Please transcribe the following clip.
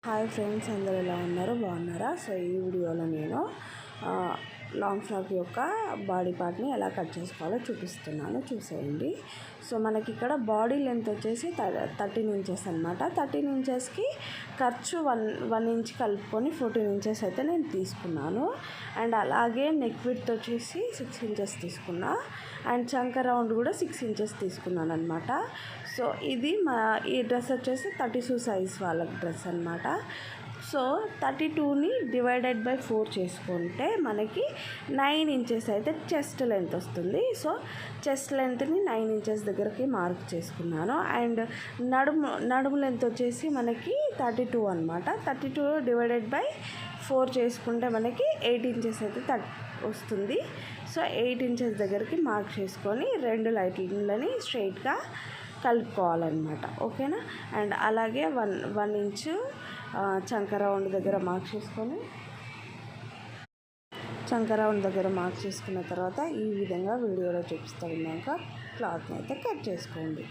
Hi friends, అందరూ ఎలా ఉన్నారు? బాగున్నారా? సో ఈ వీడియోలో నేను లాంగ్ ఫ్రాక్ యొక్క బాడీ పార్ట్ని ఎలా కట్ చేసుకోవాలో చూపిస్తున్నాను, చూసేయండి. సో మనకి ఇక్కడ బాడీ లెంత్ వచ్చేసి 13 ఇంచెస్ అనమాట. 13 ఇంచెస్కి ఖర్చు వన్ ఇంచ్ కలుపుకొని 14 ఇంచెస్ అయితే నేను తీసుకున్నాను. అండ్ అలాగే నెక్ విడ్త్ వచ్చేసి 6 ఇంచెస్ తీసుకున్నా. అండ్ చంక రౌండ్ కూడా 6 ఇంచెస్ తీసుకున్నాను అనమాట. సో ఇది ఈ డ్రెస్ వచ్చేసి 32 సైజ్ వాళ్ళకి డ్రెస్ అనమాట. సో 32ని డివైడెడ్ బై 4 చేసుకుంటే మనకి 9 ఇంచెస్ అయితే చెస్ట్ లెంత్ వస్తుంది. సో చెస్ట్ లెంత్ని 9 ఇంచెస్ దగ్గరికి మార్క్ చేసుకున్నాను. అండ్ నడుము లెంత్ వచ్చేసి మనకి 32 అనమాట. 32 డివైడెడ్ బై 4 చేసుకుంటే మనకి 8 ఇంచెస్ అయితే వస్తుంది. సో 8 ఇంచెస్ దగ్గరికి మార్క్ చేసుకొని 2 లైన్లని స్ట్రైట్గా కలుపుకోవాలన్నమాట. ఓకేనా? అండ్ అలాగే వన్ ఇంచు చంక రౌండ్ దగ్గర మార్క్ చేసుకొని మార్క్ చేసుకున్న తర్వాత ఈ విధంగా వీడియోలో చూపిస్తా ఉన్నాక క్లాత్ని అయితే కట్ చేసుకోండి.